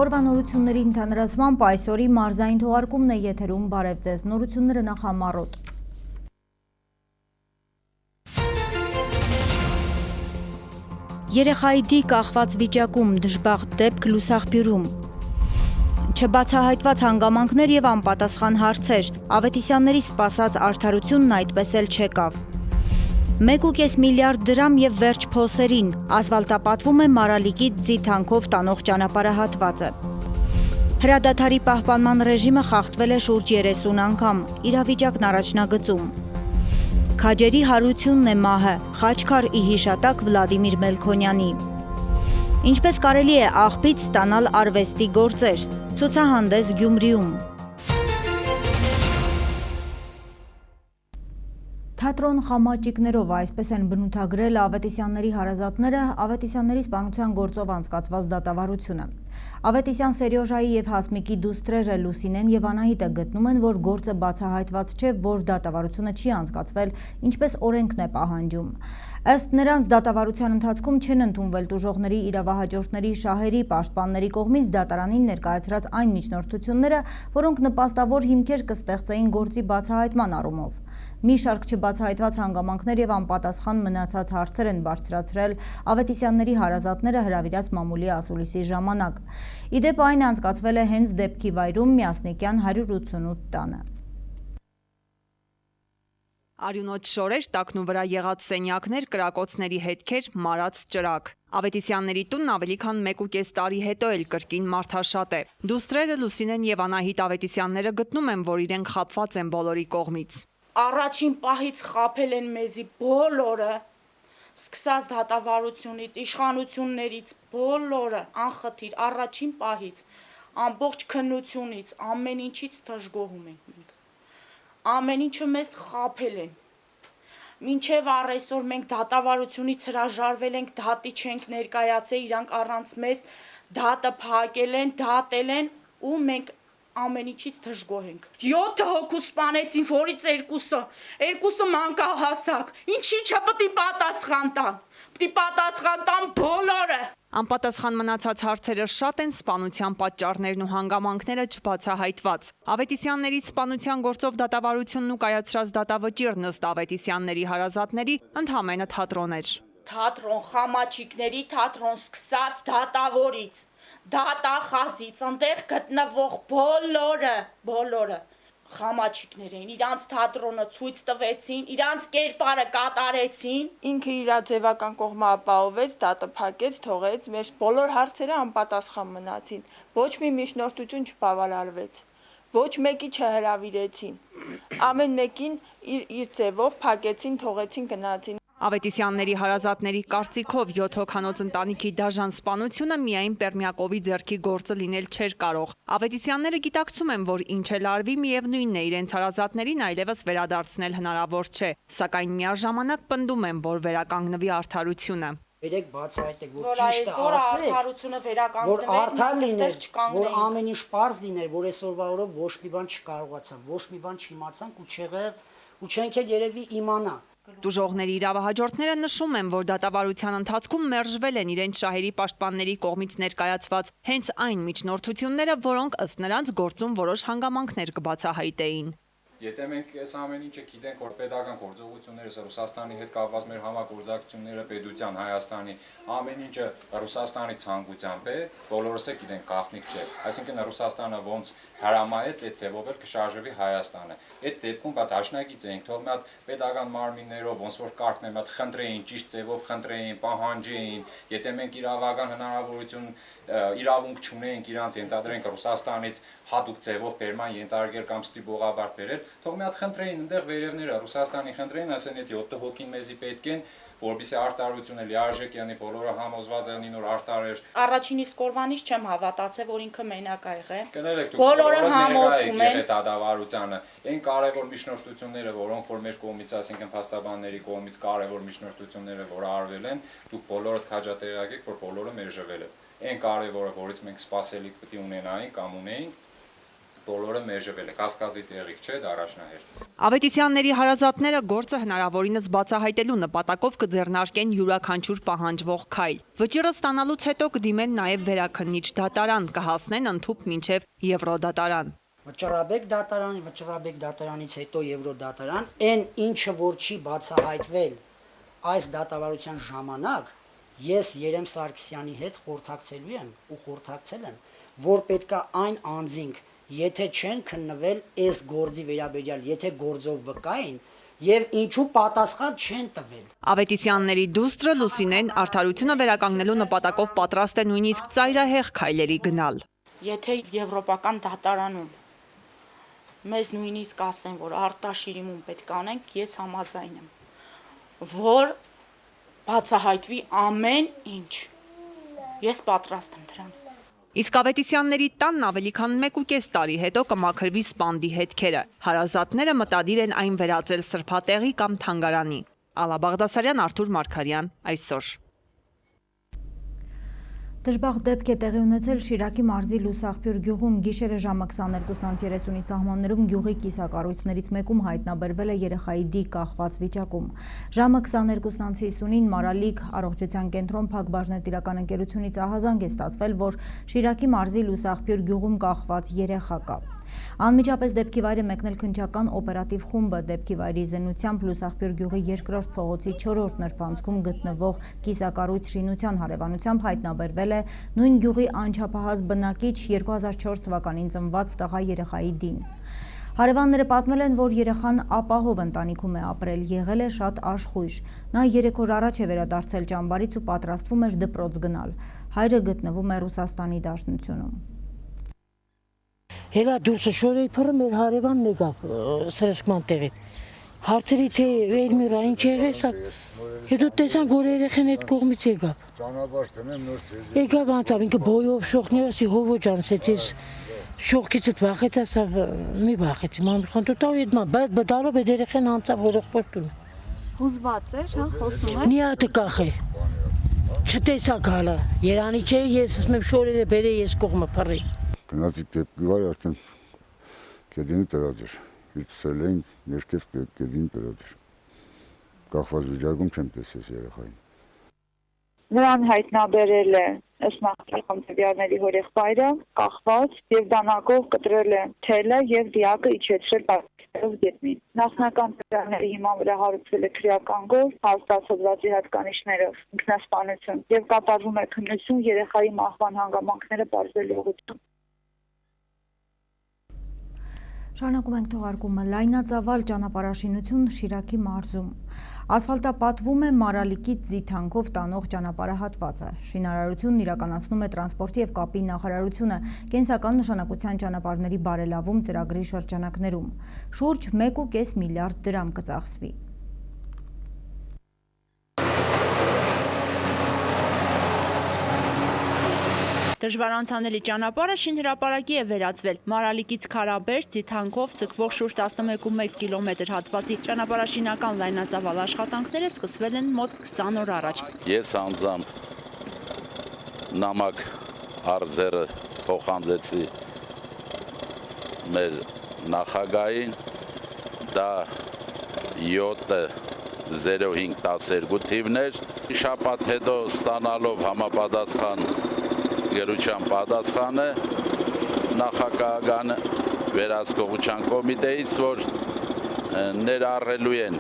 Օրվա նորությունների ընդհանրացմամբ այսօրի մարզային թողարկումն է եթերում, բարև ձեզ, նորությունները նախ համառոտ։ Երեխայի դի կախված վիճակում, դժբախտ դեպք Լուսախբյուրում։ Չբացահայտված հանգամանքներ եւ անպատասխան հարցեր, Ավետիսյանների սպասած արդարությունն այդպես էլ չեկավ։ 1.5 միլիարդ դրամ եւ վերջ փոսերին, ասֆալտապատվում է Մարալիկից Ձիթանքով տանող ճանապարհահատվածը։ Հրադադարի պահպանման ռեժիմը խախտվել է շուրջ 30 անգամ, իրավիճակն առաջնագծում։ Քաջերի հարությունն է մահը, խաչքար ի հիշատակ Վլադիմիր Մելքոնյանի։ Ինչպես կարելի է աղբից ստանալ արվեստի գործեր, ցուցահանդես Գյումրիում։ Թատրոն խամաճիկներով, այսպես են բնութագրել Ավետիսյանների հարազատները Ավետիսյանների սպանության գործով անցկացված դատավարությունը։ Ավետիսյան Սերյոժայի եւ Հասմիկի դուստրերը Լուսինեն եւ Անահիտը գտնում են, որ գործը բացահայտված չէ, որ դատավարությունը չի անցկացվել, ինչպես օրենքն է պահանջում։ Ըստ նրանց դատավարության ընթացքում չեն ընդունվել տուժողների իրավահաջորդների շահերի պաշտպանների կողմից դատարանին ներկայացրած այն միջնորդությունները, որոնք նպաստավոր հիմքեր կստեղծեին գործի բացահայտման առումով։ Մի շարք չբացահայտված հանգամանքներ եւ անպատասխան մնացած հարցեր են բարձրացրել Ավետիսյանների հարազատները հրավիրած մամուլի ասուլիսի ժամանակ։ Իդեպ այն անցկացվել է հենց դեպքի վայրում Միասնիկյան 188 տանը։ Արյունոտ շորեր, տակնու վրա եղած սենյակներ, կրակոցների հետքեր, մարած ճրագ։ Ավետիսյանների տունն ավելի քան 1.5 տարի հետո էլ կրկին մարդաշատ է։ Դուստրերը Լուսինեն եւ Անահիտ Ավետիսյանները գտնում են, որ իրենք խաբված են բոլորի կողմից։ Առաջին պահից խաբել են մեզի բոլորը, սկսած դատավարությունից, իշխանություններից, բոլորը անխտիր, առաջին պահից, ամբողջ քննությունից, ամեն ինչից դժգոհում ենք մենք։ Ամեն ինչը մեզ խաբել են։ Մինչև առայսօր մենք դատավարությունից հրաժարվել ենք, դատի չենք ներկայացել, իրանք առանց մեզ դատը փակել են, դատել են ու մենք ամեն ինչից դժգոհ ենք։ 7 հոգու սպանեցին, որից երկուսը մանկահասակ։ Ինչի՞ չպետք է պատասխան տան։ Պետք է պատասխան տան բոլորը։ Անպատասխան մնացած հարցերը շատ են, սպանության պատճառներն ու հանգամանքները չբացահայտված։ Ավետիսյանների սպանության գործով դատավարությունն ու կայացրած դատավճիռն ըստ Ավետիսյանների հարազատների ընդհանրապես թատրոն էր։ Թատրոն, խամաճիկների թատրոն սկսած դատավորից, դատախազից, այնտեղ գտնվող բոլորը խամաճիկներ էին, իրանց թատրոնը ցույց տվեցին, իրանց կերպարը կատարեցին։ Ինքը իր ձևական կողմը ապահովեց, դատը փակեց, թողեց, մեր բոլոր հարցերը անպատասխան մնացին։ Ոչ մի միջնորդություն չբավարարվեց։ Ոչ մեկի չհրավիրեցին։ Ամեն մեկին իր ձևով փակեցին, թողեցին, գնացին։ Ավետիսյանների հարազատների կարծիքով 7 հոգանոց ընտանիքի դաժան սպանությունը միայն Պերմյակովի ձեռքի գործը լինել չէր կարող։ Ավետիսյանները գիտակցում են, որ ինչ էլ արվի, միևնույնն է, իրենց հարազատներին այլևս վերադարձնել հնարավոր չէ, սակայն միաժամանակ պնդում են, որ վերականգնվի արդարությունը։ Երեք բացահայտեք, որ Որ ճիշտը այսօր ասեք, արդարությունը որ վերականգնվի, արդար լիներ, չկանգնենք։ որ ամեն ինչ պարզ լիներ, որ այսօրվա օրով ոչ մի բան չկարողացան, ոչ մի բան չիմացանք ու չենք էլ երևի իմանա։ Տուժողների իրավահաջորդները նշում են, որ դատավարության ընթացքում մերժվել են իրենց շահերի պաշտպանների կողմից ներկայացված հենց այն միջնորդությունները, որոնք ըստ նրանց գործում որոշ հանգամանքներ կբացահայտեին։ Եթե մենք այս ամեն ինչը գիտենք, որ պետական գործողությունները, Ռուսաստանի հետ կապված մեր համագործակցությունները, պետության, Հայաստանի, ամեն ինչը Ռուսաստանի ցանկությամբ է, բոլորս է գիտենք գաղտնիք չէ։ Այսինքն Ռուսաստանը ոնց հրամայեց, այդ ձևով էլ կշարժվի Հայաստանը։ Այդ դեպքում բա դաշնակից էինք, թող մի հատ պետական մարմիններով ոնց որ կարգն է, մի հատ խնդրեին, ճիշտ ձևով խնդրեին, պահանջեին, եթե մենք իրավական հնարավորություն իրավունք չունենք իրանց ենթադրենք Ռուսաստանից հատուկ ձևով բերման ենթարկել կամ ստիպողաբար բերել, թող մի հատ խնդրեին այնտեղ վերևները Ռուսաստանի խնդրեին, ասեն այդ 7 հոգին մեզի պետք են, որպեսզի արտարությունը լիարժեք յանի բոլորը համոզված են որ արտար էր։ Առաջինից կորվանից չեմ հավատացել, որ ինքը մենակ ա եղել։ Կներեք դուք բոլորը համոզում են դատավարությանը։ Այն կարևոր միջնորդությունները, որոնք որ մեր կողմից, այսինքն փաստաբանների կողմից կարևոր միջնորդությունները, որ արվել են, դուք բոլորդ քաջատեղյակ եք, որ բոլորը մերժվել են։ Այն կարևորը, որից մենք սպասելիք պետք է ունենայինք կամ ունեինք, բոլորը մեժվել է, կասկածի տեղիք չէ, դա առաջնահերթ։ Ավետիսյանների հարազատները գործը հնարավորինս բացահայտելու նպատակով կձեռնարկեն յուրաքանչյուր պահանջվող քայլ։ Վճիռը ստանալուց հետո կդիմեն նաև վերաքննիչ դատարան, կհասնեն ընդհուպ մինչև Եվրոդատարան։ Վճռաբեկ դատարանից հետո Եվրոդատարան, այն ինչը որ չի բացահայտվել այս դատավարության ժամանակ, ես Երեմ Սարգսյանի հետ խորհրդակցելու եմ ու խորհրդակցել եմ, որ պետքա այն անձինք, եթե չեն քննվել այս գործի վերաբերյալ, եթե գործով վկային եւ ինչու պատասխան չեն տվել։ Ավետիսյանների դուստրը Լուսինեն արդարությունը վերականգնելու նպատակով պատրաստ է նույնիսկ ծայրահեղ քայլերի գնալ։ Եթե եվրոպական դատարանում մեզ նույնիսկ ասեն, որ արտաշիրիմում պետք անենք, ես համաձայն եմ, որ բացահայտվի ամեն ինչ։ Ես պատրաստ եմ դրան։ Իսկ ավետիսյանների տանն ավելի քան 1.5 տարի հետո կմաքրվի սպանդի հետքերը։ Հարազատները մտադիր են այն վերածել սրբատեղի կամ թանգարանի։ Ալա Բաղդասարյան, Արթուր Մարգարյան, այսօր։ Դժբախտ դեպք է տեղի ունեցել Շիրակի մարզի Լուսաղբյուր գյուղում գիշերը ժամը 22:30-ի սահմաններում գյուղի կիսակառույցներից մեկում հայտնաբերվել է երեխայի դի կախված վիճակում։ Ժամը 22:50-ին Մարալիկ առողջության կենտրոն Փակ բաժնետիրական ընկերությունից ահազանգ է ստացվել, որ Շիրակի մարզի Լուսաղբյուր գյուղում կախված երեխա կա։ Անմիջապես դեպքի վայր է մեկնել քննչական օպերատիվ խումբը, դեպքի վայրի զենությամբ Լուսաղբյուր գյուղի 2-րդ փողոցի 4-րդ նրբանցքում գտնվող կիսակառույց շինության հարևանությամբ հայտնաբերվել է նույն գյուղի անչափահաս բնակիչ 2004 թվականին ծնված տղա երեխայի դին։ Հարևանները պատմել են, որ երեխան ապահով ընտանիքում է ապրել, եղել է շատ աշխույժ։ Նա 3 օր առաջ է վերադարձել ճամբարից ու պատրաստվում էր դպրոց գնալ։ Հայրը գտնվում է Ռուսաստանի Դաշնությունում։ Հելա դուրսը շորեի փռը մեր հարևանն եկավ սրսկման տեղից։ Հարցրի թե Էլմիրա ինչ եղել սա։ Հետո տեսան որ երեխան այդ կողմից եկավ։ Ճանապարհ տնեմ նոր թեզի։ Եկավ անցավ ինքը բոյով շողներ ասի հովո ջան, ասեց շողքիցդ վախեց ասա մի վախեցի մամի խան դու տա այդ մա բայց բդալով այդ երեխան անցավ հորոխորտուն։ Հուզված էր, հա, խոսում է։ Նիատը կախե։ Չտեսա գալը։ Երանի չէ ես ասում եմ շորերը բերե ես կողմը փռի։ Գնացի դեպքի վայր արդեն կեդինի տրած էր։ Իցել էին ներքև կեդինի տրած էր։ Կախված վիճակում չեմ տեսել երեխային։ Նրան հայտնաբերել է ըստ նախնական տվյալների հորեղբայրը, կախված եւ դանակով կտրել է թելը եւ դիակը իջեցրել պատերով գետնին։ Նախնական տվյալների հիման վրա հարուցվել է քրեական գործ, հաստատված հատկանիշներով ինքնասպանություն եւ կատարվում է քննություն երեխայի մահվան հանգամանքները բարձրելու ուղղությամբ։ Շարունակում ենք թողարկումը լայնածավալ ճանապարհաշինություն Շիրակի մարզում։ Ասֆալտապատվում է Մարալիկից Ձիթանքով տանող ճանապարհահատվածը։ Շինարարությունն իրականացնում է տրանսպորտի եւ կապի նախարարությունը կենսական նշանակության ճանապարհների բարելավում ծրագրի շրջանակներում։ Շուրջ 1.5 միլիարդ դրամ կծախսվի։ Դժվար անցանելի ճանապարհը շինհրապարակի է վերածվել։ Մարալիկից Քարաբերդ Ձիթանքով ցկվող շուրջ 11.1 կիլոմետր հատվածի ճանապարհաշինական լայնածավալ աշխատանքները սկսվել են մոտ 20 օր առաջ։ Ես անձամբ նամակ արձերը փոխանցեցի մեր նախագահին, դա 7.0512 թիվն էր։ Շաբաթ հետո ստանալով համապատասխան գերության պատասխանը նախագահական վերահսկողության կոմիտեից, որ ներառելու են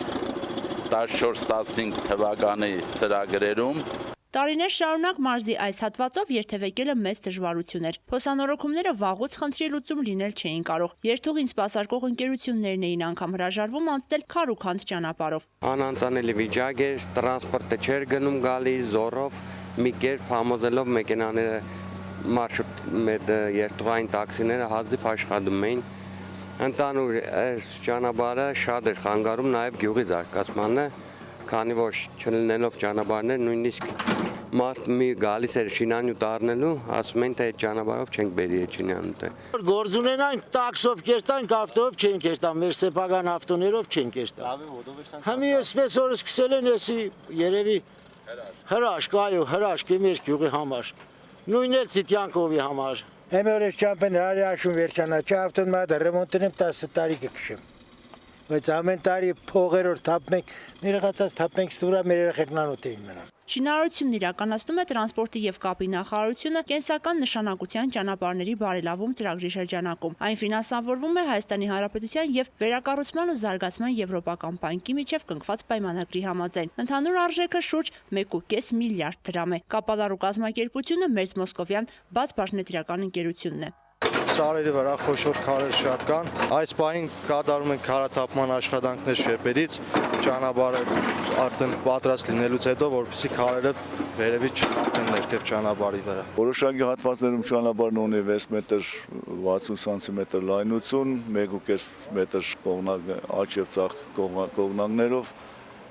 14-15 թվականի ծրագրերում։ Տարիներ շարունակ մարզի այս հատվածով երթևեկելը մեծ դժվարություն էր։ Փոսանորոգումները վաղուց խնդրի լուծում լինել չէին կարող։ Երթուղին սպասարկող ընկերություններն էին անգամ հրաժարվում անցնել քարուքանդ ճանապարհով։ Անանտանելի վիճակ էր, տրանսպորտը չէր գնում գալիս զորով, մի կերպ համոզելով մեքենաները մարշրուտ մեր երթուղային տաքսիները հազիվ աշխատում էին։ Ընդհանուր ճանապարհը շատ էր խանգարում նաև գյուղի զարգացմանը, քանի որ չլինելով ճանապարհներ նույնիսկ մարդ մի գալիս էր շինանյութ առնելու, ասում են թե այդ ճանապարհով չենք բերի շինանյութը։ Գործ ունենանք տաքսով կերտանք, ավտոով չենք կերտան, մեր սեփական ավտոներով չենք կերտան։ Համի այսպես որ սկսել են էսի երևի հրաշք, այո, հրաշք է մեր գյուղի համար։ Նույնն էլ Ձիթյանքովի համար, Εμείς չափեն հարյաշուն վերջանաճ ավտոն մատ ռեմոնտին 10 տարի կքշեմ։ Բայց ամեն տարի փողերով թափենք, մեր եղածած թափենք ստուրա մեր երեխեքն անոթ էին մնան։ Շինարարությունն իրականացնում է տրանսպորտի եւ կապի նախարարությունը կենսական նշանակության ճանապարհների բարելավում ծրագրի շրջանակում։ Այն ֆինանսավորվում է Հայաստանի Հանրապետության եւ Վերակառուցման ու զարգացման եվրոպական բանկի միջև կնքված պայմանագրի համաձայն։ Ընդհանուր արժեքը շուրջ 1.5 միլիարդ դրամ է։ Կապալառու կազմակերպությունը Մերձ Մոսկովյան բաց բաժնետիրական ընկերությունն է։ Սարերի վրա խոշոր քարեր շատ կան։ Այս պահին կատարում են քարաթափման աշխատանքներ շեպերից, ճանապարհը արդեն պատրաստ լինելուց հետո, որպեսզի քարերը վերևից չհատեն ներքև ճանապարհի վրա։ Որոշակի հատվածներում ճանապարհն ունի 6 մետր 60 սանտիմետր լայնություն, 1.5 մետր կողմնակ աջ եւ ցախ կողմնակներով։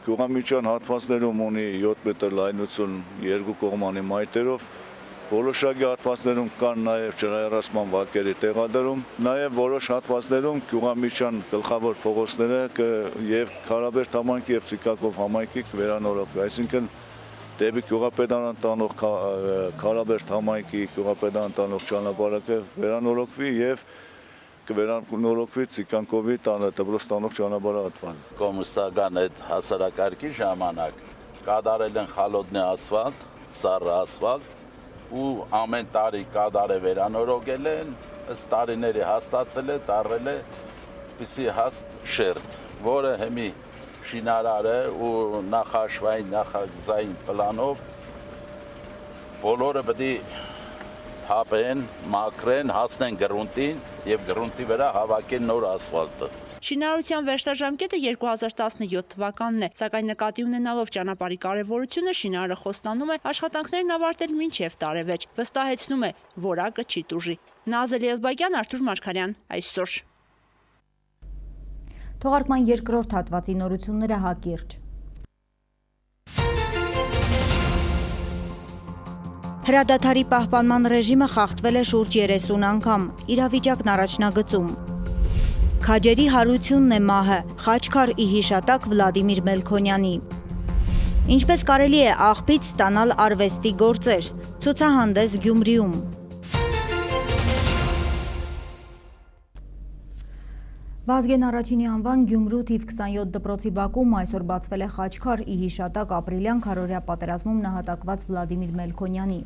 Գյուղամիջյան հատվածներում ունի 7 մետր լայնություն, 2 կողմանի մայթերով։ Որոշակի հատվածներում կան նաև ջրահեռացման վարկերի տեղադրում, նաև որոշ հատվածներում գյուղամիջյան գլխավոր փողոցները եւ Քարաբերդ համայնքի եւ Ցիկակով համայնքի կվերանորոգվի, այսինքն դեպի գյուղապետարան տանող Քարաբերդ համայնքի գյուղապետարան տանող ճանապարհը կվերանորոգվի եւ կվերանորոգվի Ցիկակովի դպրոց տանող ճանապարհը հատվածը։ Կոմունիստական այդ հասարակարգի ժամանակ կատարել են խալոտնի ասֆալտ, սառը ասֆալտ ու ամեն տարի կադար է վերանորոգել են, ըստ տարիների հաստացել է, դարել է այսպիսի հաստ շերտ, որը հիմի շինարարը ու նախաշվային, նախագծային պլանով բոլորը պետք է թափեն, մաքրեն, հասնեն գրունտին եւ գրունտի վրա հավաքեն նոր ասֆալտը։ Շինարարության վերջնաժամկետը 2017 թվականն է, սակայն նկատի ունենալով ճանապարհի կարևորությունը շինարարը խոստանում է աշխատանքներն ավարտել մինչև տարեվերջ, վստահեցնում է, որակը չի տուժի։ Նազելի Էլբագյան, Արթուր Մարգարյան, այսօր։ Թողարկման երկրորդ հատվածի նորությունները հակիրճ։ Հրադադարի պահպանման ռեժիմը խախտվել է շուրջ 30 անգամ, իրավիճակն առաջնագծում։ Քաջերի հարությունն է մահը, Խաչքար ի հիշատակ Վլադիմիր Մելքոնյանի։ Ինչպես կարելի է աղբից ստանալ արվեստի գործեր, ցուցահանդես Գյումրիում։ Վազգեն Առաջինի անվան Գյումրու թիվ 27 դպրոցի բակում այսօր բացվել է Խաչքար ի հիշատակ ապրիլյան քարորյա պատերազմում նահատակված Վլադիմիր Մելքոնյանի։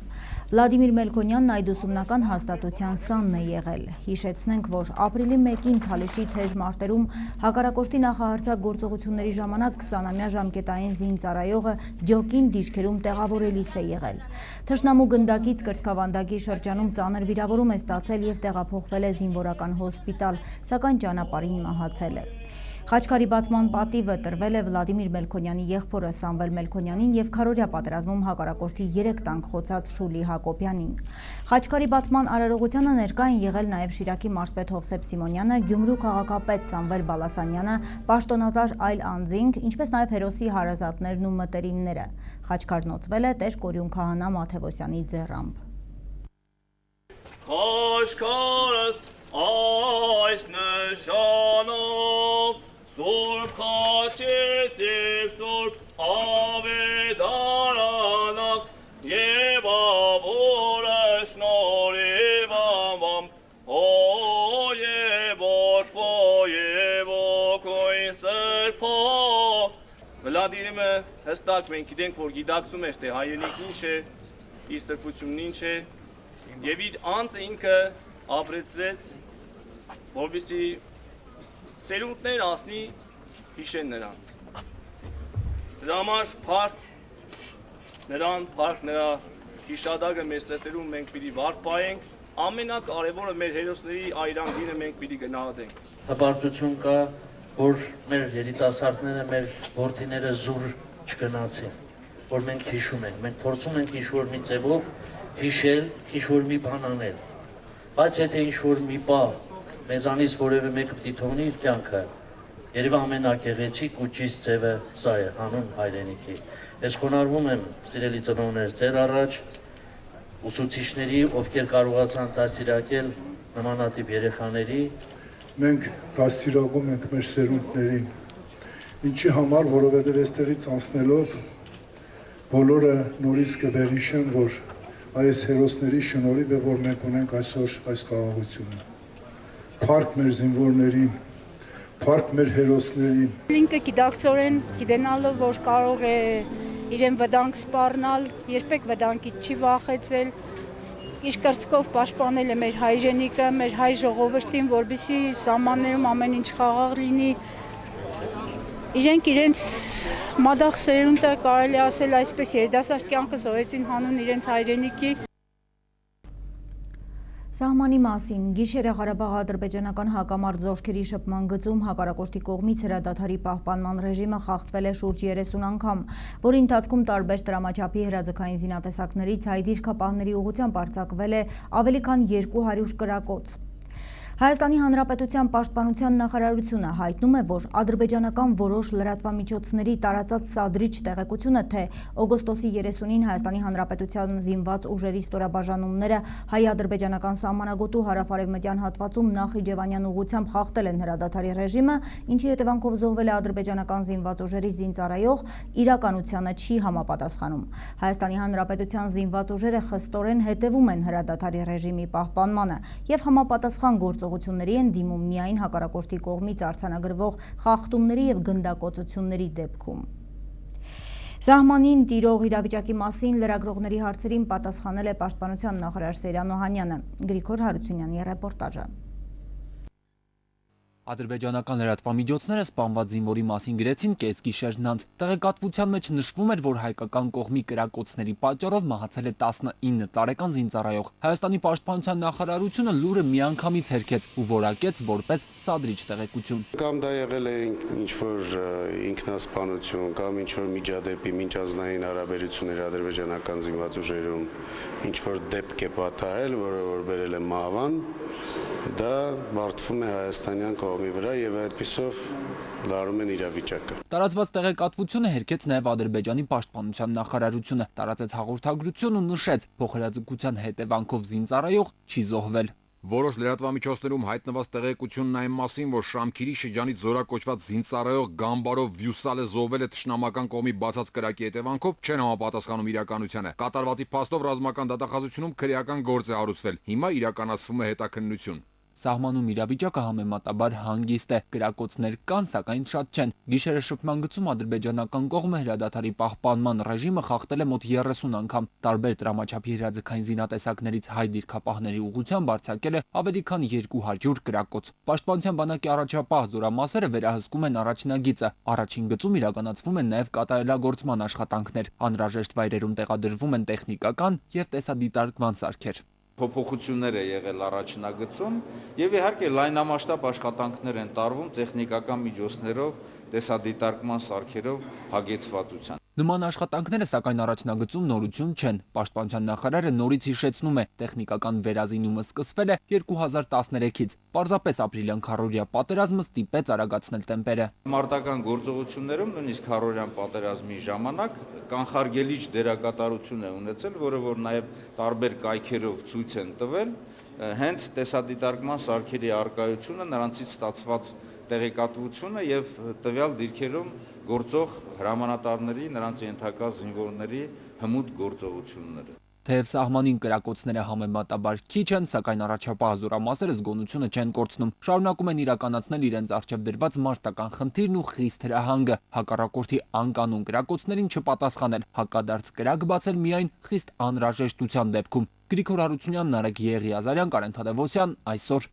Վլադիմիր Մելքոնյանն այդ ուսումնական հաստատության սանն է եղել։ Հիշեցնենք, որ ապրիլի 1-ին Թալիշի թեժ մարտերում հակառակորդի նախահարձակ գործողությունների ժամանակ 20-ամյա ժամկետային զինծառայողը ջոկին դիրքերում տեղավորելիս է եղել։ Թշնամու գնդակից կրծքավանդակի շրջանում ծանր վիրավորում է ստացել եւ տեղափոխվել է զինվորական հոսպիտալ, սակայն ճանապարհին մահացել է։ Խաչքարի բացման պատիվը տրվել է Վլադիմիր Մելքոնյանի եղբորը Սամվել Մելքոնյանին եւ քարորյա պատերազմում հակառակորդի 3 տանկ խոցած Շուլի Հակոբյանին։ Խաչքարի բացման արարողությանը ներկա են եղել նաեւ Շիրակի մարզպետ Հովսեփ Սիմոնյանը, Գյումրու քաղաքապետ Սամվել Բալասանյանը, պաշտոնատար այլ անձինք, ինչպես նաեւ հերոսի հարազատներն ու մտերիմները։ Խաչքարն օծվել է Տեր Կորյուն քահանա Մաթեոսյանի ձեռամբ։ Խաչքարս այս նշանով Սուրբ խաչեցիք Սուրբ ավետարանաս եւ ավորը շնորհիվ անվամ եւ օրվո եւ օգոյն սրբո Վլադիմիրը հստակ մենք գիտենք, որ գիտակցում էր, թե հայրենիքն ինչ է, իր սրբությունն ինչ է եւ իր անձը ինքը ապրեցրեց, որպեսզի սերունդներ անցնի հիշեն նրան։ Դրա համար փառք նրան, փառք նրա հիշադակը մեր սրտերում մենք պիտի վարպայենք, ամենակարևորը մեր հերոսների այրանգինը մենք պիտի գնահատենք։ Հպարտություն կա, որ մեր երիտասարդները, մեր որդիները զուր չգնացին, որ մենք հիշում ենք, մենք փորձում ենք ինչ-որ մի ձևով հիշել, ինչ-որ մի բան անել, բայց եթե ինչ-որ մի բան մեզանից որևէ մեկը պիտի թողնի իր կյանքը, երևի ամենագեղեցիկ ու ճիշտ ձևը սա է, հանուն հայրենիքի։ Ես խոնարհվում եմ, սիրելի ծնողներ, ձեր առաջ ուսուցիչների, ովքեր կարողացան դաստիարակել նմանատիպ երեխաների։ Մենք դաստիարակում ենք մեր սերունդներին, ինչի համար, որովհետև այստեղից անցնելով բոլորը նորից կվերհիշեն, որ այս հերոսների շնորհիվ է, որ մենք ունենք այսօր այս խաղաղությունը։ Փառք մեր զինվորներին, փառք մեր հերոսներին։ Ինքը գիտակցորեն գիտենալով, որ կարող է իրեն վտանգ սպառնալ, երբեք վտանգից չի վախեցել, իր կրծքով պաշտպանել է մեր հայրենիքը, մեր հայ ժողովրդին, որպեսզի սահմաններում ամեն ինչ խաղաղ լինի։ Իրենք իրենց մադախ սերունդը, կարելի ասել այսպես, երիտասարդ կյանքը զոհեցին հանուն իրենց հայրենիքի։ Սահմանի մասին գիշերը Ղարաբաղի ադրբեջանական հակամարտ զորքերի շփման գծում հակառակորդի կողմից հրադադարի պահպանման ռեժիմը խախտվել է շուրջ 30 անգամ, որի ընթացքում տարբեր տրամաչափի հրաձգային զինատեսակներից հայ դիրքապահների ուղղությամբ արձակվել է ավելի քան 200 կրակոց։ Հայաստանի Հանրապետության Պաշտպանության նախարարությունը հայտնում է, որ ադրբեջանական որոշ լրատվամիջոցների տարածած սադրիչ տեղեկությունը, թե օգոստոսի 30-ին Հայաստանի Հանրապետության զինված ուժերի ստորաբաժանումները հայ-ադրբեջանական սահմանագոտու հարավ-արևմտյան հատվածում Նախիջևանյան ուղղությամբ խախտել են հրադադարի ռեժիմը, ինչի հետևանքով զոհվել է ադրբեջանական զինված ուժերի զինծառայող, իրականությանը չի համապատասխանում։ Հայաստանի Հանրապետության զինված ուժերը խստորեն հետևում են հրադադարի ռեժիմի պահպանմանը եւ համապատասխան գործողությունների են դիմում միայն հակառակորդի կողմից արձանագրվող խախտումների եւ գնդակոծությունների դեպքում։ Սահմանին տիրող իրավիճակի մասին լրագրողների հարցերին պատասխանել է Պաշտպանության նախարար Սեյրան Օհանյանը։ Գրիգոր Հարությունյանի ռեպորտաժը։ Ադրբեջանական լրատվամիջոցները սպանված զինվորի մասին գրեցին կեսգիշերն անց։ Տեղեկատվության մեջ նշվում էր, որ հայկական կողմի կրակոցների պատճառով մահացել է 19 տարեկան զինծառայող։ Հայաստանի Պաշտպանության նախարարությունը լուրը միանգամից հերքեց ու որակեց որպես սադրիչ տեղեկություն։ Կամ դա եղել է ինչ-որ ինքնասպանություն, կամ ինչ-որ միջադեպի մինչազնային հարաբերություններ ադրբեջանական զինված ուժերում ինչ-որ դեպք է պատահել, որը որ բերել է մահվան, դա բարդվում է հայաստանյան կողմի վրա եւ այդպիսով լարում են իրավիճակը։ Տարածված տեղեկատվությունը հերքեց նաև Ադրբեջանի Պաշտպանության նախարարությունը, տարածեց հաղորդագրություն ու նշեց, փոխհրաձգության հետևանքով զինծառայող չի զոհվել։ Որոշ լրատվամիջոցներում հայտնված տեղեկությունն այն մասին, որ Շամքիրի շրջանից զորակոչված զինծառայող Գամբարով Վյուսալը զոհվել է թշնամական կողմի բացած կրակի հետևանքով, չեն համապատասխանում իրականությանը։ Կատարվածի փաստով ռազմական դատախազությունում քրեական գործ է հարուցվել։ Հիմա իրականացվում է հետաքննություն։ Սահմանում իրավիճակը համեմատաբար հանգիստ է, կրակոցներ կան, սակայն շատ չեն։ Գիշերը շփման գծում ադրբեջանական կողմը հրադադարի պահպանման ռեժիմը խախտել է մոտ 30 անգամ, տարբեր տրամաչափի հրաձգային զինատեսակներից հայ դիրքապահների ուղղությամբ արձակել է ավելի քան 200 կրակոց։ Պաշտպանության բանակի առաջապահ զորամասերը վերահսկում են առաջնագիծը։ Առաջին գծում իրականացվում են նաև կատարելագործման աշխատանքներ։ Անհրաժեշտ վայրերում տեղադրվում են տեխնիկական եւ տեսադիտարկման սարքեր։ Փոփոխություններ է եղել առաջնագծում եւ իհարկե լայնամասշտաբ աշխատանքներ են տարվում տեխնիկական միջոցներով, տեսադիտարկման սարքերով հագեցվածության։ Նման աշխատանքները սակայն առաջնագծում նորություն չեն։ Պաշտպանության նախարարը նորից հիշեցնում է, տեխնիկական վերազինումը սկսվել է 2013-ից։ Պարզապես ապրիլյան քառորյա պատերազմը ստիպեց արագացնել տեմպերը։ Մարտական գործողություններում նույնիսկ քառորյան պատերազմի ժամանակ կանխարգելիչ դերակատարություն է ունեցել, որը որ նաև տարբեր կայքերով ցույց են տվել, հենց տեսադիտարկման սարքերի արկայությունը, նրանցից ստացված տեղեկատվությունը եւ տվյալ դիրքերում գործող հրամանատարների, նրանց ենթակա զինվորների հմուտ գործողությունները։ Թեև սահմանին կրակոցները համեմատաբար քիչ են, սակայն առաջապահ զորամասերը զգոնությունը չեն կորցնում։ Շարունակում են իրականացնել իրենց առջև դրված մարտական խնդիրն ու խիստ հրահանգը, հակառակորդի անկանոն կրակոցներին չպատասխանել, հակադարձ կրակ բացել միայն խիստ անհրաժեշտության դեպքում։ Գրիգոր Հարությունյան, Նարեկ Եղիազարյան, Կարեն Թադևոսյան, այսօր։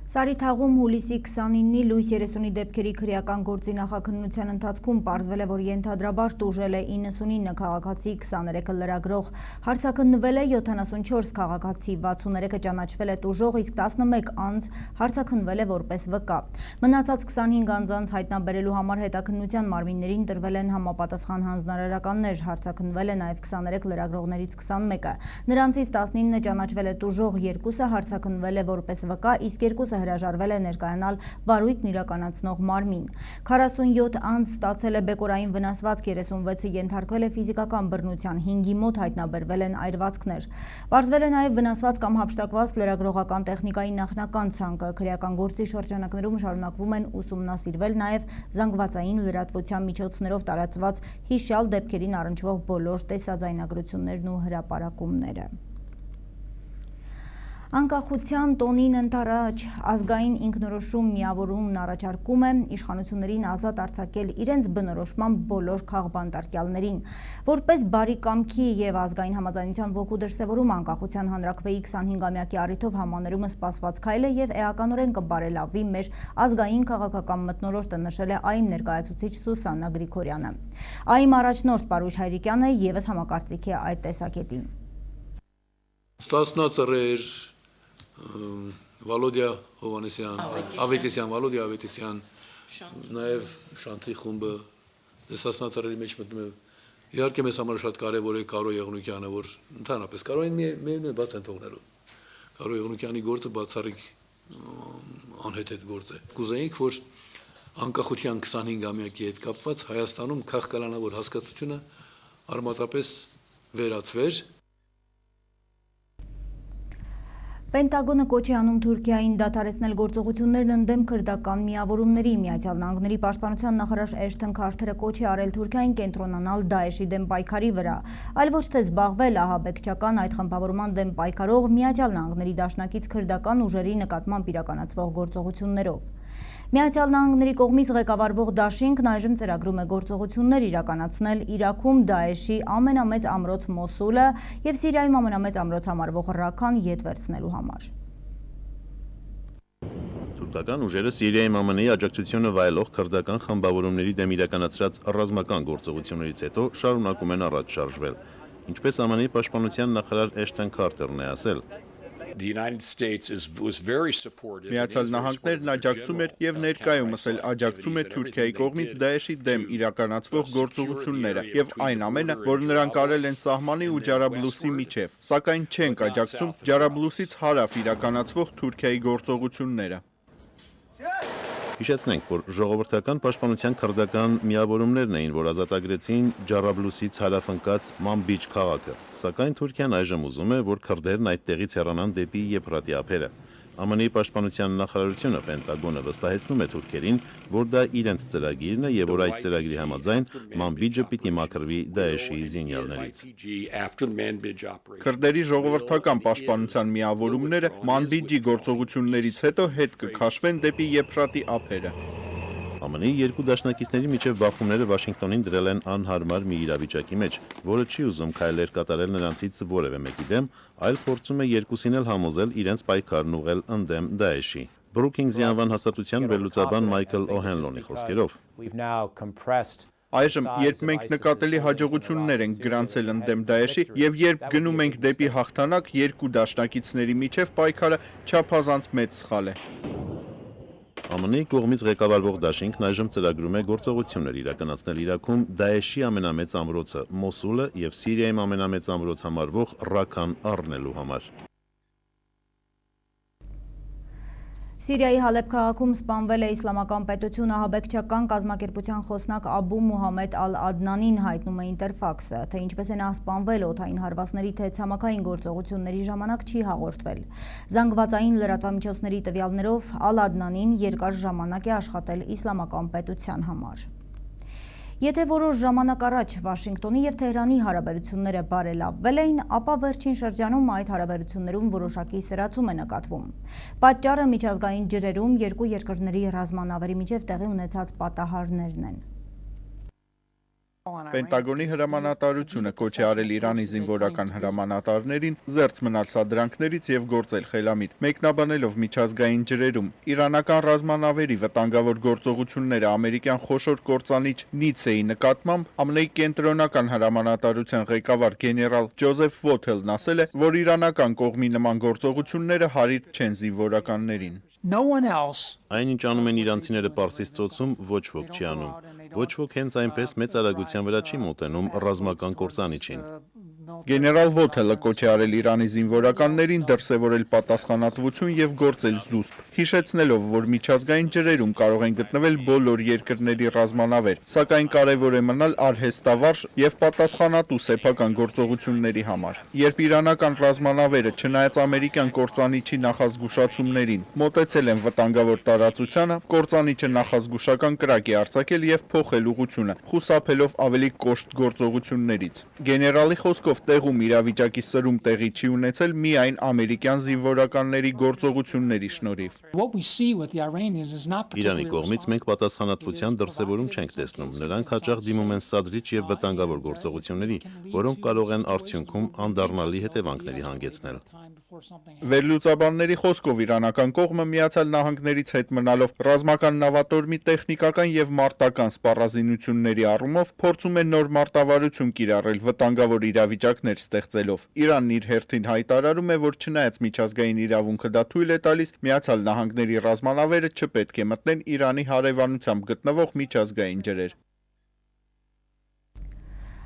Սարիթաղում հուլիսի 29-ի լույս 30-ի դեպքերի քրեական գործի նախաքննության ընթացքում պարզվել է, որ ենթադրաբար տուժել է 99 քաղաքացի, 23-ը լրագրող, հարցաքննվել է 74 քաղաքացի, 63-ը ճանաչվել է տուժող, իսկ 11 անձ հարցաքննվել է որպես վկա։ Մնացած 25 անձանց հայտնաբերելու համար հետաքննության մարմիններին տրվել են համապատասխան հանձնարարականներ, հարցաքննվել է նաև 23 լրագրողներից 21-ը։ Նրանցից 19-ը ճանաչվել է տուժող, 2-ը հարցաքննվել է որպես վկա, իսկ 2-ը գործը հրաժարվել է ներկայանալ վարույթն իրականացնող մարմին։ 47 անձ ստացել է բեկորային վնասվածք, 36-ը ենթարկվել է ֆիզիկական բռնության, 5-ի մոտ հայտնաբերվել են այրվածքներ։ Պարզվել է նաև վնասված կամ հափշտակված լրագրողական տեխնիկայի նախնական ցանկը։ Քրեական գործի շրջանակներում շարունակվում են ուսումնասիրվել նաև զանգվածային լրատվության միջոցներով տարածված հիշյալ դեպքերին առնչվող բոլոր տեսաձայնագրություններն ու հրապարակումները։ Անկախության տոնին ընթരാճ ազգային ինքնորոշում միավորումն առաջարկում է իշխանություններին ազատ արձակել իրենց բնորոշման բոլոր քաղբանտարկյալներին, որպես բարի կամքի եւ ազգային համաձայնության ոգու դրսեւորում անկախության հանրաքվեի 25-ամյակի առիթով համաներումը սպասված քայլ է եւ էականորեն կբարելավի մեր ազգային քաղաքական մթնոլորտը, նշել է ԱԻՄ ներկայացուցիչ Սուսաննա Գրիգորյանը։ ԱԻՄ առաջնորդ Պարուշ Հայրիկյանը եւս համակարծիք է այդ տեսակետին։ Ստացնածռեր Վալոդիա Հովանեսյան, Վալոդիա Ավետիսյան, նաև Շանթի խումբը տեսածնածռերի մեջ մտնում է։ Իհարկե մեզ համար շատ կարևոր է Կարո Եղունյանը, որ ընդհանրապես Կարոյին միևնույն է բաց են թողնելու։ Կարո Եղունյանի գործը բացառիկ անհեթեթ գործ է։ Կուզեինք, որ անկախության 25-ամյակի հետ կապված Հայաստանում քաղաքականավոր հասկացությունը արմատապես վերացվեր։ Պենտագոնը կոչ է անում Թուրքիային դադարեցնել գործողություններն ընդդեմ քրդական միավորումների։ Միացյալ Նահանգների պաշտպանության նախարար Էշթոն Քարթերը կոչ է արել Թուրքիային կենտրոնանալ Դաեշի դեմ պայքարի վրա, այլ ոչ թե զբաղվել ահաբեկչական այդ խմբավորման դեմ պայքարող Միացյալ Նահանգների դաշնակից քրդական ուժերի նկատմամբ իրականացվող գործողություններով։ Միացյալ Նահանգների կողմից ղեկավարվող դաշինքն այժմ ծրագրում է գործողություններ իրականացնել Իրաքում Դաեշի ամենամեծ ամրոց Մոսուլը եւ Սիրիայում ամենամեծ ամրոց համարվող Ռաքան ետ վերցնելու համար։ Թուրքական ուժերը Սիրիայում ԱՄՆ-ի աջակցությունը վայելող քրդական խմբավորումների դեմ իրականացրած ռազմական գործողություններից հետո շարունակում են առաջ շարժվել։ Ինչպես ԱՄՆ-ի պաշտպանության նախարար Էշթոն Քարթերն է ասել, Միացյալ Նահանգներն աջակցում էր եւ ներկայումս էլ աջակցում է Թուրքիայի կողմից Դաեշի դեմ իրականացվող գործողությունները եւ այն ամենը, որ նրանք արել են սահմանի ու Ջարաբլուսի միջև, սակայն չենք աջակցում Ջարաբլուսից հարավ իրականացվող Թուրքիայի գործողությունները։ Հիշեցնենք, որ ժողովրդական պաշտպանության քրդական միավորումներն էին, որ ազատագրեցին Ջարաբլուսից հարավ ընկած Մանբիջ քաղաքը, սակայն Թուրքիան այժմ ուզում է, որ քրդերն այդտեղից հեռանան դեպի Եփրատի ափերը։ ԱՄՆ-ի պաշտպանության նախարարությունը Պենտագոնը վստահեցնում է թուրքերին, որ դա իրենց ծրագիրն է եւ որ այդ ծրագրի համաձայն Մանբիջը պիտի մաքրվի Դաեշի զինյալներից։ Քրդերի ժողովրդական պաշտպանության միավորումները Մանբիջի գործողություններից հետո հետ կքաշվեն դեպի Եփրատի ափերը։ ԱՄՆ-ի երկու դաշնակիցների միջև բախումները Վաշինգտոնին դրել են անհարմար մի իրավիճակի մեջ, որը չի ուզում քայլեր կատարել նրանցից որևէ մեկի դեմ, այլ փորձում է երկուսին էլ համոզել իրենց պայքարն ուղղել ընդդեմ Դաեշի։ Բրուքինգզի անվան հաստատության վերլուծաբան Մայքլ Օհենլոնի խոսքերով. Այժմ, երբ մենք նկատելի հաջողություններ ենք գրանցել ընդդեմ Դաեշի եւ երբ գնում ենք դեպի հաղթանակ, երկու դաշնակիցների միջև պայքարը չափազանց մեծ սխալ է։ ԱՄՆ-ի կողմից ղեկավարվող դաշինքն այժմ ծրագրում է գործողություններ իրականացնել Իրաքում Դաեշի ամենամեծ ամրոցը Մոսուլը եւ Սիրիայում ամենամեծ ամրոց համարվող Ռաքան առնելու համար։ Սիրիայի Հալեբ քաղաքում սպանվել է իսլամական պետություն ահաբեկչական կազմակերպության խոսնակ Աբու Մուհամեդ Ալ-Ադնանին, հայտնում է Ինտերֆաքսը, թե ինչպես է նա սպանվել օդային հարվածների թե ցամաքային գործողությունների ժամանակ չի հաղորդվել։ Զանգվածային լրատվամիջոցների տվյալներով Ալ-Ադնանին երկար ժամանակ է աշխատել իսլամական պետության համար։ Եթե որոշ ժամանակ առաջ Վաշինգտոնի եւ Թեհրանի հարաբերությունները բարելավվել էին, ապա վերջին շրջանում այդ հարաբերություններում որոշակի սրացում է նկատվում։ Պատճառը միջազգային ջրերում երկու երկրների ռազմանավերի միջև տեղի ունեցած պատահարներն են։ Պենտագոնի հրամանատարությունը կոչ է արել Իրանի զինվորական հրամանատարներին զերծ մնալ սադրանքներից եւ գործել խելամիտ, մեկնաբանելով միջազգային ջրերում իրանական ռազմանավերի վտանգավոր գործողությունները ամերիկյան խոշոր կործանիչ Նիցեի նկատմամբ, ԱՄՆ-ի կենտրոնական հրամանատարության ղեկավար գեներալ Ջոզեֆ Վոթելն ասել է, որ իրանական կողմի նման գործողությունները հարիր չեն զինվորականներին։ Այնինչ անում են իրանցիները Պարսից ծոցում, ոչ ոք չի անում։ Ոչ ոք հենց այնպես մեծ արագության վրա չի մոտենում ռազմական կործանիչին։ Գեներալ Վոթելը կոչ է արել Իրանի զինվորականներին դրսևորել պատասխանատվություն եւ գործել զուսպ, հիշեցնելով, որ միջազգային ջրերում կարող են գտնվել բոլոր երկրների ռազմանավեր, սակայն կարևոր է մնալ արհեստավարժ եւ պատասխանատու սեփական գործողությունների համար։ Երբ իրանական ռազմանավերը, չնայած ամերիկյան կործանիչի նախազգուշացումներին, մոտեցել են վտանգավոր տարածությանը, կործանիչը նախազգուշական կրակ է արձակել եւ փոխել ուղղությունը, խուսափելով ավելի կոշտ գործողություններից։ Գեներալի խոսքով տեղում իրավիճակի սրում տեղի չի ունեցել միայն ամերիկյան զինվորականների գործողությունների շնորհիվ։ Իրանի կողմից մենք պատասխանատվության դրսևորում չենք տեսնում։ Նրանք հաճախ դիմում են սադրիչ եւ վտանգավոր գործողությունների, որոնք կարող են արդյունքում անդառնալի հետևանքների հանգեցնել։ Վերլուծաբանների խոսքով իրանական կողմը Միացյալ Նահանգներից հետ մնալով ռազմական նավատորմի տեխնիկական եւ մարտական սպառազինությունների առումով փորձում է նոր մարտավարություն կիրառել վտանգավոր իրավիճակներ ստեղծելով։ Իրանն իր հերթին հայտարարում է, որ չնայած միջազգային իրավունքը դա թույլ է տալիս, Միացյալ Նահանգների ռազմանավերը չպետք է մտնեն Իրանի հարևանությամբ գտնվող միջազգային ջրեր։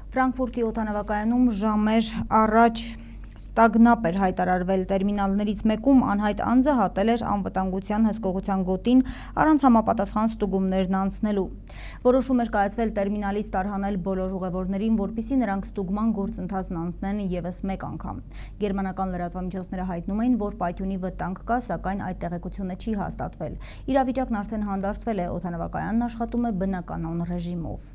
Ֆրանկֆուրտի օդանավակայանում ժամեր առաջ տագնապ էր հայտարարվել տերմինալներից մեկում անհայտ անձը հատել էր անվտանգության հսկողության գոտին առանց համապատասխան ստուգումներն անցնելու։ Որոշում էր կայացվել տերմինալից տարհանել բոլոր ուղևորներին, որպեսզի նրանք ստուգման գործընթացն անցնեն ևս մեկ անգամ։ Գերմանական լրատվամիջոցները հայտնում էին, որ պայթյունի վտանգ կա, սակայն այդ տեղեկությունը չի հաստատվել։ Իրավիճակն արդեն հանդարտվել է, օդանավակայանն աշխատում է բնականon ռեժիմով։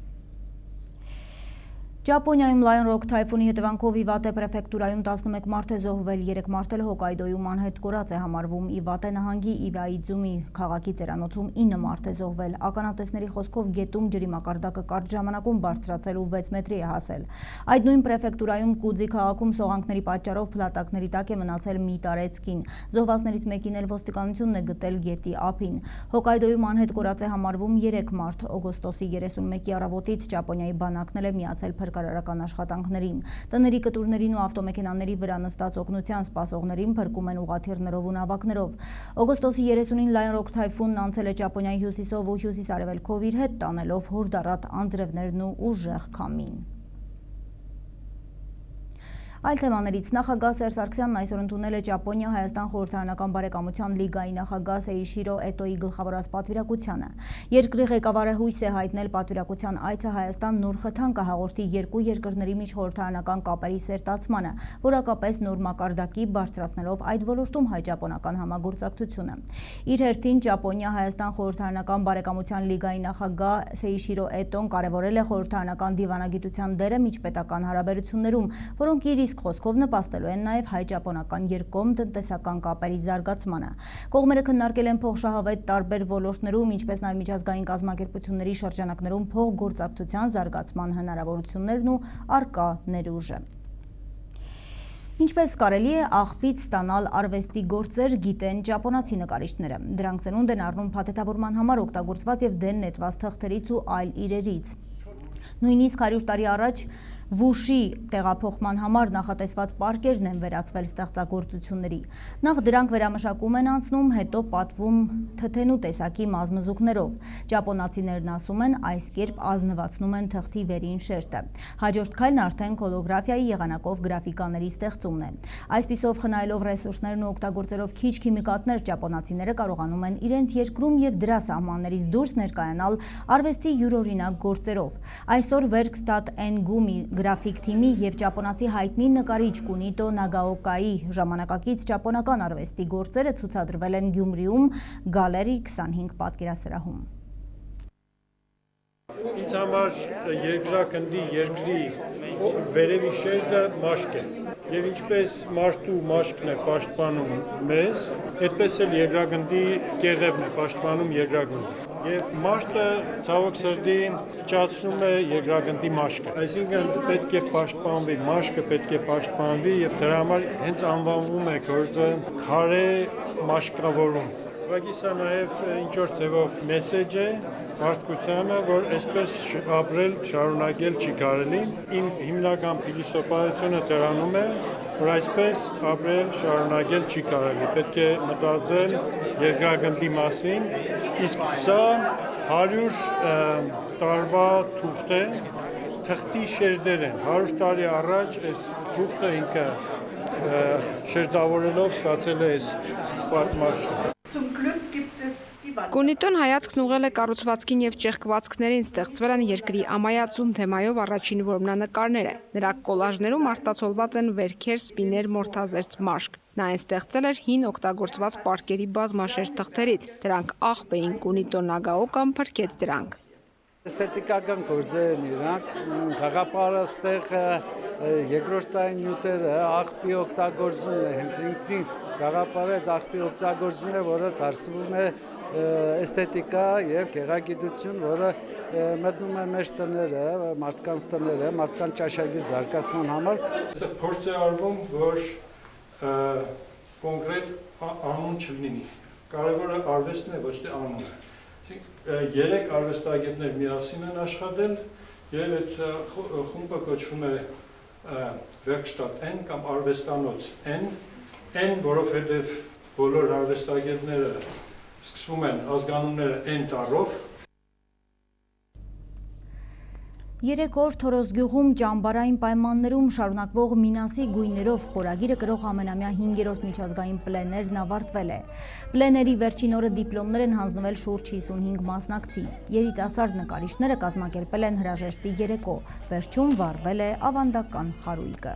Ճապոնիայում Lion Rock թայֆունի հետևանքով Իվատե պրեֆեկտուրայում 11 մարդ է զոհվել, 3 մարդը Հոկայդոյում անհետ կորած է համարվում, Իվատե նահանգի Իվայիձումի քաղաքի ծերանոցում 9 մարդ է զոհվել, ականատեսների խոսքով գետում ջրի մակարդակը կարճ ժամանակում բարձրացել ու 6 մետրի է հասել։ Այդ նույն պրեֆեկտուրայում Կուձի քաղաքում սողանքների պատճառով փլատակների տակ է մնացել մի տարեց կին, զոհվածներից մեկին էլ ոստիկանությունն է գտել գետի ափին։ Հոկայդոյում անհետ կորած է համարվում 3 մարդ, օգոստոսի 31-ի առավոտից Ճապոնիայի բանակն է միացել փրկարարական աշխատանքներին։ Տների կտուրներին ու ավտոմեքենաների վրա նստած օգնության սպասողներին փրկում են ուղղաթիռներով ու նավակներով։ Օգոստոսի 30-ին Lion Rock թայֆունն անցել է Ճապոնիայի հյուսիսով ու հյուսիս-արևելքով իր հետ տանելով հորդառատ անձրևներն ու ուժեղ քամին։ Այլ թեմաներից նախագահ Սերժ Սարգսյանն այսօր ընդունել է Ճապոնիա-Հայաստան խորհրդարանական բարեկամության լիգայի նախագահ Սեիշիրո Էտոյի գլխավորած պատվիրակությանը։ Երկրի ղեկավարը հույս է հայտնել պատվիրակության այցը Հայաստան նոր խթան կհաղորդի երկու երկրների միջ խորհրդարանական կապերի սերտացմանը, որակապես նոր մակարդակի բարձրացնելով այդ ոլորտում հայ-ճապոնական համագործակցությունը։ Իր հերթին Ճապոնիա-Հայաստան խորհրդարանական բարեկամության լիգայի նախագահ Սեիշիրո Էտոն կարևորել է խորհրդարանական դիվանագիտության դերը միջպետական հարաբերություններում, որոնք իր խոսքով նպաստելու են նաև հայ-ճապոնական երկկողմ տնտեսական կապերի զարգացմանը։ Կողմերը քննարկել են փոխշահավետ տարբեր ոլորտներում, ինչպես նաև միջազգային կազմակերպությունների շրջանակներում փոխգործակցության զարգացման հնարավորություններն ու առկա ներուժը։ Ինչպես կարելի է աղբից ստանալ արվեստի գործեր գիտեն ճապոնացի նկարիչները։ Դրանք ծնունդ են առնում փաթեթավորման համար օգտագործված եւ դեն նետված թղթերից ու այլ իրերից։ Նույնիսկ 100 տարի առաջ Վուշի տեղափոխման համար նախատեսված պարկերն են վերածվել ստեղծագործությունների։ Նախ դրանք վերամշակում են անցնում, հետո պատվում թթենու տեսակի մազմզուկներով։ Ճապոնացիներն ասում են, այս կերպ ազնվացնում են թղթի վերին շերտը։ Հաջորդ քայլն արդեն կոլոգրաֆիայի եղանակով գրաֆիկաների ստեղծումն է։ Այսպիսով խնայելով ռեսուրսներն ու օգտագործելով քիչ քիմիկատներ, ճապոնացիները կարողանում են իրենց երկրում եւ դրա սահմաններից դուրս ներկայանալ արվեստի յուրօրինակ գործերով։ Այսօր Werkstatt Engumi գրաֆիկ թիմի եւ ճապոնացի հայտնի նկարիչ Կունիտո Նագաոկայի ժամանակակից ճապոնական արվեստի գործերը ցուցադրվել են Գյումրիում Գալերի 25 պատկերասրահում։ Ինձ համար երկրագնդի երկրի վերևի շերտը մաշկ է եւ ինչպես մարդու մաշկն է պաշտպանում մեզ, այդպես էլ երկրագնդի կեղևն է պաշտպանում երկրագնդը։ Եվ մարդը ցավոք սրտի փչացնում է երկրագնդի մաշկը։ Այսինքն պետք է պաշտպանվի, մաշկը պետք է պաշտպանվի եւ դրա համար հենց անվանվում է գործը քարե մաշկավորում։ Ուղղակի սա նաև ինչ-որ ձևով մեսեջ է մարդկությանը, որ այսպես ապրել, շարունակել չի կարելի։ Իմ հիմնական փիլիսոփայությունը դրանում է, որ այսպես ապրել, շարունակել չի կարելի։ Պետք է մտածել երկրագնդի մասին, իսկ սա 100 տարվա թուղթ է, թղթի շերտեր են։ 100 տարի առաջ այս թուղթը ինքը շերտավորելով ստացել է այս մաշկը։ Կունիտոն հայացքն ուղղել է կառուցվածքին եւ ճեղքվածքներին, ստեղծվել են երկրի ամայացում թեմայով առաջին որմնանկարները։ Նրա կոլաժներում արտացոլված են վերքեր, սպիներ, մորթազերծ մաշկ։ Նա այն ստեղծել էր հին օգտագործված պարկերի բազմաշերտ թղթերից։ Դրանք աղբ էին կունիտոնագաո կամ փրկեց դրանք։ Էսթետիկական գործեր են իրանք, գաղափարաստեղը, երկրորդային նյութերը, աղբի օգտագործումն է, հենց ինքնին գաղափարը աղբի օգտագործումն է, որը դարձվում է էսթետիկա եւ գեղագիտություն, որը մտնում է մեր տները, մարդկանց տները, մարդկանց ճաշակի զարգացման համար։ Փորձ է արվում, որ կոնկրետ անուն չլինի։ Կարևորը արվեստն է, ոչ թե անունը։ 3 արվեստագետներ միասին են աշխատել եւ այդ խումբը կոչվում է Werkstatt N կամ արվեստանոց N, որովհետեւ բոլոր արվեստագետները սկսվում են ազգանունները N տառով։ 3 օր Թորոսգյուղում ճամբարային պայմաններում շարունակվող Մինասի գույներով խորագիրը կրող ամենամյա 5-րդ միջազգային պլեներն ավարտվել է։ Պլեների վերջին օրը դիպլոմներ են հանձնվել շուրջ 55 մասնակցի։ Երիտասարդ նկարիչները կազմակերպել են հրաժեշտի երեկո, վերջում վառվել է ավանդական խարույկը։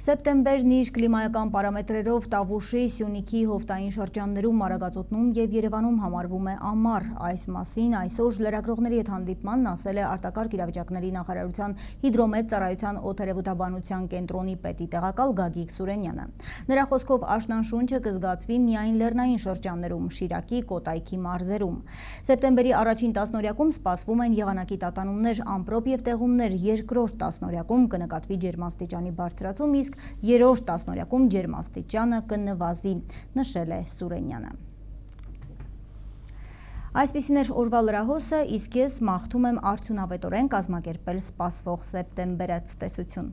Սեպտեմբերն իր կլիմայական պարամետրերով Տավուշի, Սյունիքի, Հովտային շրջաններում, Արագածոտնում եւ Երևանում համարվում է ամառ։ Այս մասին այսօր լրագրողների հետ հանդիպմանն ասել է արտակարգ իրավիճակների նախարարության հիդրոմետ ծառայության օդերևութաբանության կենտրոնի պետի տեղակալ Գագիկ Սուրենյանը։ Նրա խոսքով աշնանշունչը կզգացվի միայն լեռնային շրջաններում, Շիրակի, Կոտայքի մարզերում։ Սեպտեմբերի առաջին տասնօրյակում սպասվում են եղանակի տատանումներ, ամպրոպ եւ տեղումներ, երկրորդ տասնօրյակում կնկատվի ջերմաստիճանի բարձրացում, իսկ երրորդ տասնօրյակում ջերմաստիճանը կնվազի, նշել է Սուրենյանը։ Այսպիսին էր օրվա լրահոսը, իսկ ես մաղթում եմ արդյունավետորեն կազմակերպել սպասվող սեպտեմբերը։ Ցտեսություն։